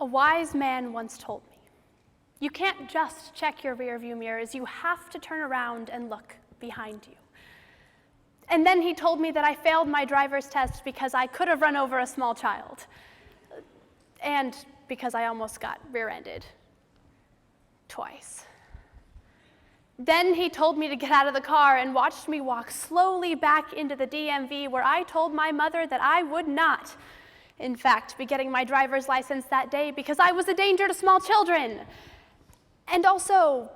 A wise man once told me, you can't just check your rearview mirrors, you have to turn around and look behind you. And then he told me that I failed my driver's test because I could have run over a small child. And because I almost got rear-ended. Twice. Then he told me to get out of the car and watched me walk slowly back into the DMV, where I told my mother that I would not, in fact, be getting my driver's license that day because I was a danger to small children. And also,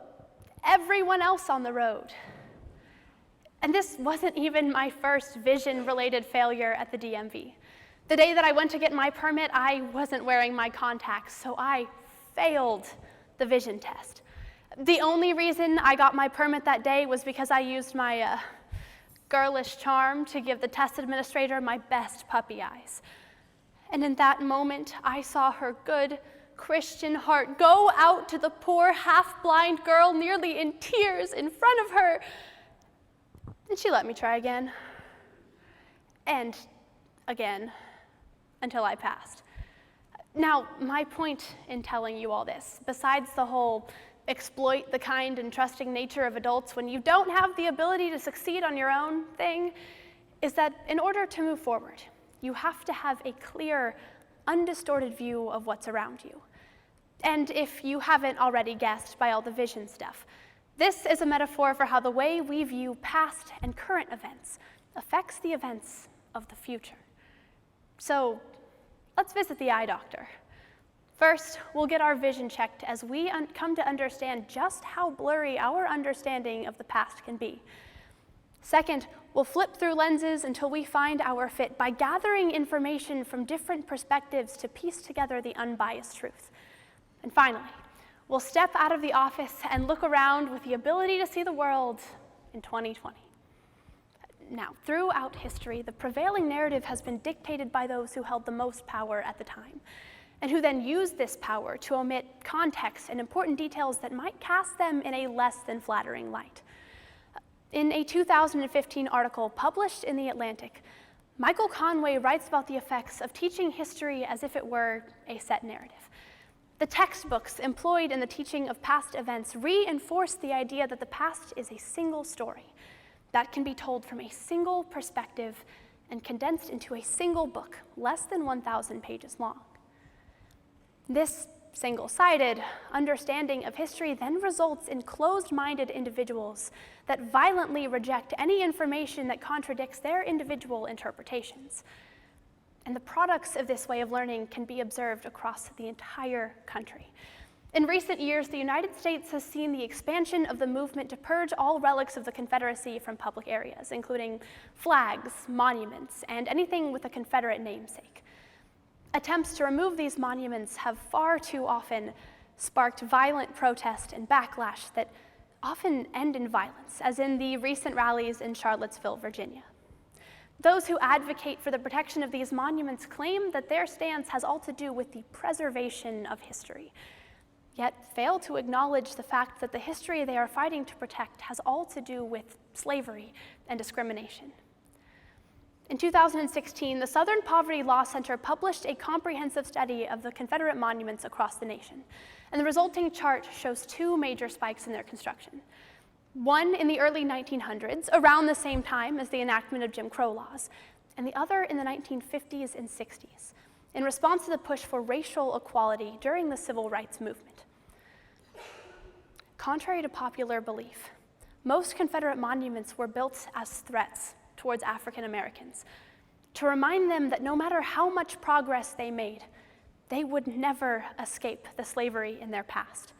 everyone else on the road. And this wasn't even my first vision-related failure at the DMV. The day that I went to get my permit, I wasn't wearing my contacts, so I failed the vision test. The only reason I got my permit that day was because I used my girlish charm to give the test administrator my best puppy eyes. And in that moment, I saw her good Christian heart go out to the poor half-blind girl nearly in tears in front of her. And she let me try again. And again, until I passed. Now, my point in telling you all this, besides the whole exploit the kind and trusting nature of adults when you don't have the ability to succeed on your own thing, is that in order to move forward, you have to have a clear, undistorted view of what's around you. And if you haven't already guessed by all the vision stuff, this is a metaphor for how the way we view past and current events affects the events of the future. So let's visit the eye doctor. First, we'll get our vision checked as we come to understand just how blurry our understanding of the past can be. Second, we'll flip through lenses until we find our fit by gathering information from different perspectives to piece together the unbiased truth. And finally, we'll step out of the office and look around with the ability to see the world in 2020. Now, throughout history, the prevailing narrative has been dictated by those who held the most power at the time, and who then used this power to omit context and important details that might cast them in a less than flattering light. In a 2015 article published in The Atlantic, Michael Conway writes about the effects of teaching history as if it were a set narrative. The textbooks employed in the teaching of past events reinforce the idea that the past is a single story that can be told from a single perspective and condensed into a single book, less than 1,000 pages long. This single-sided understanding of history then results in closed-minded individuals that violently reject any information that contradicts their individual interpretations. And the products of this way of learning can be observed across the entire country. In recent years, the United States has seen the expansion of the movement to purge all relics of the Confederacy from public areas, including flags, monuments, and anything with a Confederate namesake. Attempts to remove these monuments have far too often sparked violent protest and backlash that often end in violence, as in the recent rallies in Charlottesville, Virginia. Those who advocate for the protection of these monuments claim that their stance has all to do with the preservation of history, yet fail to acknowledge the fact that the history they are fighting to protect has all to do with slavery and discrimination. In 2016, the Southern Poverty Law Center published a comprehensive study of the Confederate monuments across the nation, and the resulting chart shows two major spikes in their construction. One in the early 1900s, around the same time as the enactment of Jim Crow laws, and the other in the 1950s and 60s, in response to the push for racial equality during the civil rights movement. Contrary to popular belief, most Confederate monuments were built as threats towards African Americans, to remind them that no matter how much progress they made, they would never escape the slavery in their past.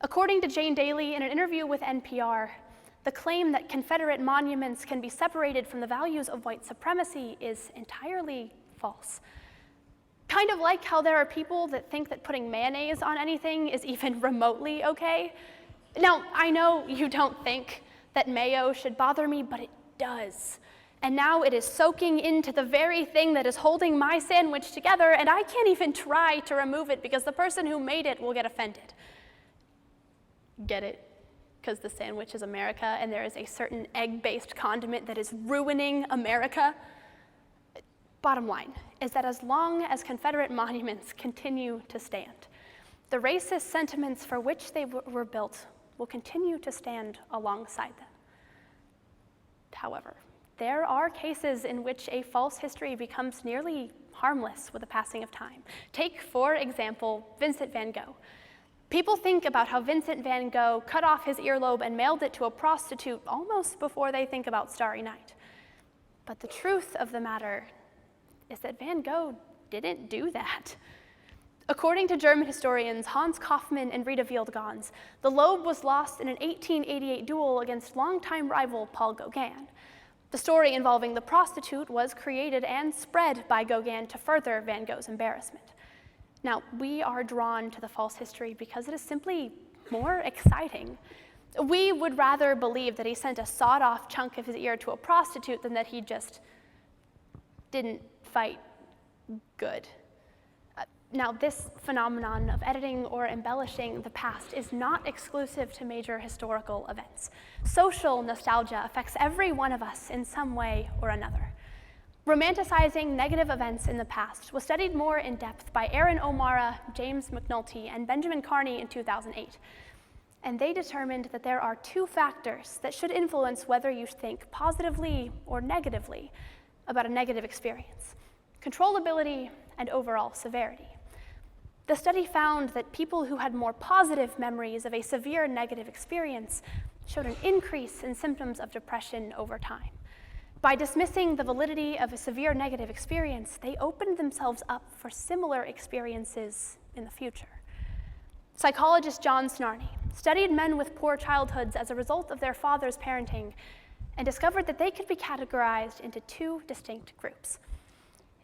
According to Jane Daly in an interview with NPR, the claim that Confederate monuments can be separated from the values of white supremacy is entirely false. Kind of like how there are people that think that putting mayonnaise on anything is even remotely okay. Now, I know you don't think that mayo should bother me, but it does. And now it is soaking into the very thing that is holding my sandwich together, and I can't even try to remove it because the person who made it will get offended. Get it? Because the sandwich is America, and there is a certain egg-based condiment that is ruining America. Bottom line, is that as long as Confederate monuments continue to stand, the racist sentiments for which they were built will continue to stand alongside them. However, there are cases in which a false history becomes nearly harmless with the passing of time. Take, for example, Vincent van Gogh. People think about how Vincent van Gogh cut off his earlobe and mailed it to a prostitute almost before they think about Starry Night. But the truth of the matter is that Van Gogh didn't do that. According to German historians Hans Kaufmann and Rita Wildgans, the lobe was lost in an 1888 duel against longtime rival Paul Gauguin. The story involving the prostitute was created and spread by Gauguin to further Van Gogh's embarrassment. Now, we are drawn to the false history because it is simply more exciting. We would rather believe that he sent a sawed-off chunk of his ear to a prostitute than that he just didn't fight good. Now, this phenomenon of editing or embellishing the past is not exclusive to major historical events. Social nostalgia affects every one of us in some way or another. Romanticizing negative events in the past was studied more in depth by Aaron O'Mara, James McNulty, and Benjamin Carney in 2008. And they determined that there are two factors that should influence whether you think positively or negatively about a negative experience: controllability and overall severity. The study found that people who had more positive memories of a severe negative experience showed an increase in symptoms of depression over time. By dismissing the validity of a severe negative experience, they opened themselves up for similar experiences in the future. Psychologist John Snarney studied men with poor childhoods as a result of their father's parenting and discovered that they could be categorized into two distinct groups.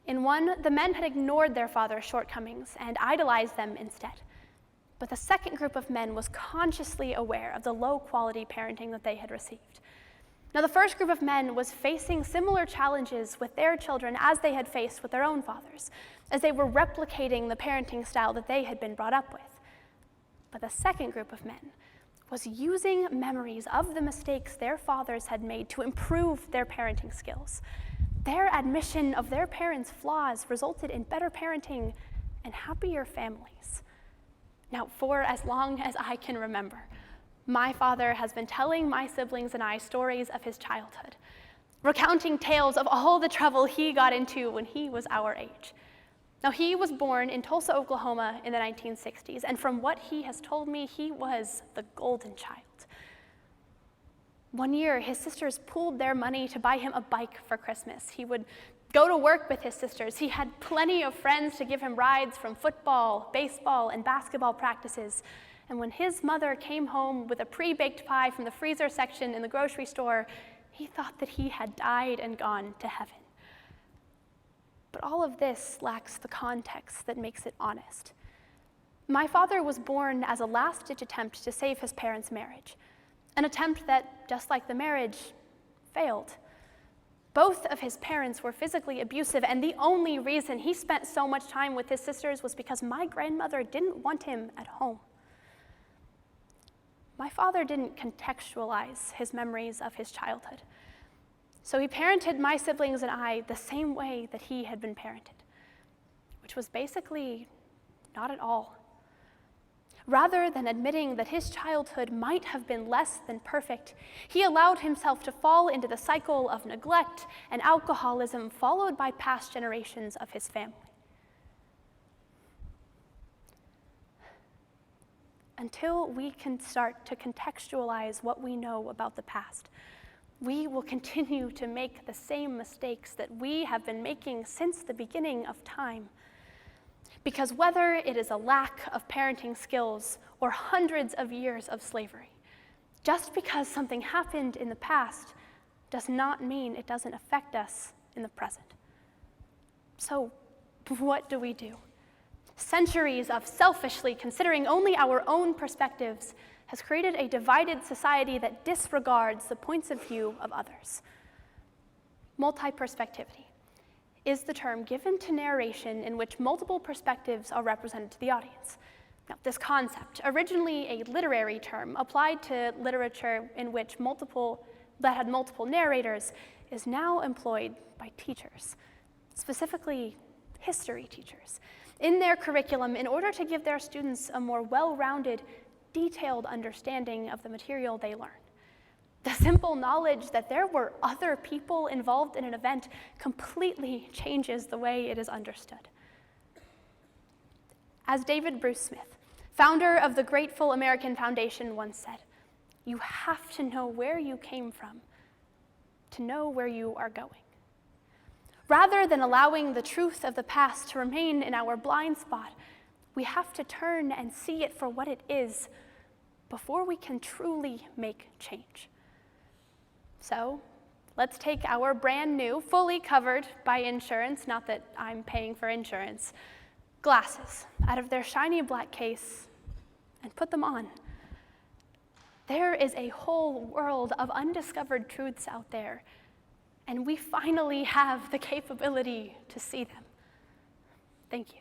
In one, the men had ignored their father's shortcomings and idolized them instead. But the second group of men was consciously aware of the low-quality parenting that they had received. Now, the first group of men was facing similar challenges with their children as they had faced with their own fathers, as they were replicating the parenting style that they had been brought up with. But the second group of men was using memories of the mistakes their fathers had made to improve their parenting skills. Their admission of their parents' flaws resulted in better parenting and happier families. Now, for as long as I can remember, my father has been telling my siblings and I stories of his childhood, recounting tales of all the trouble he got into when he was our age. Now, he was born in Tulsa, Oklahoma in the 1960s, and from what he has told me, he was the golden child. One year, his sisters pooled their money to buy him a bike for Christmas. He would go to work with his sisters. He had plenty of friends to give him rides from football, baseball, and basketball practices. And when his mother came home with a pre-baked pie from the freezer section in the grocery store, he thought that he had died and gone to heaven. But all of this lacks the context that makes it honest. My father was born as a last-ditch attempt to save his parents' marriage, an attempt that, just like the marriage, failed. Both of his parents were physically abusive, and the only reason he spent so much time with his sisters was because my grandmother didn't want him at home. My father didn't contextualize his memories of his childhood. So he parented my siblings and I the same way that he had been parented, which was basically not at all. Rather than admitting that his childhood might have been less than perfect, he allowed himself to fall into the cycle of neglect and alcoholism followed by past generations of his family. Until we can start to contextualize what we know about the past, we will continue to make the same mistakes that we have been making since the beginning of time. Because whether it is a lack of parenting skills or hundreds of years of slavery, just because something happened in the past does not mean it doesn't affect us in the present. So, what do we do? Centuries of selfishly considering only our own perspectives has created a divided society that disregards the points of view of others. Multi-perspectivity is the term given to narration in which multiple perspectives are represented to the audience. Now, this concept, originally a literary term applied to literature in which that had multiple narrators, is now employed by teachers, specifically history teachers, in their curriculum in order to give their students a more well-rounded, detailed understanding of the material they learn. The simple knowledge that there were other people involved in an event completely changes the way it is understood. As David Bruce Smith, founder of the Grateful American Foundation, once said, "You have to know where you came from to know where you are going." Rather than allowing the truth of the past to remain in our blind spot, we have to turn and see it for what it is before we can truly make change. So, let's take our brand new, fully covered by insurance, not that I'm paying for insurance, glasses out of their shiny black case and put them on. There is a whole world of undiscovered truths out there, and we finally have the capability to see them. Thank you.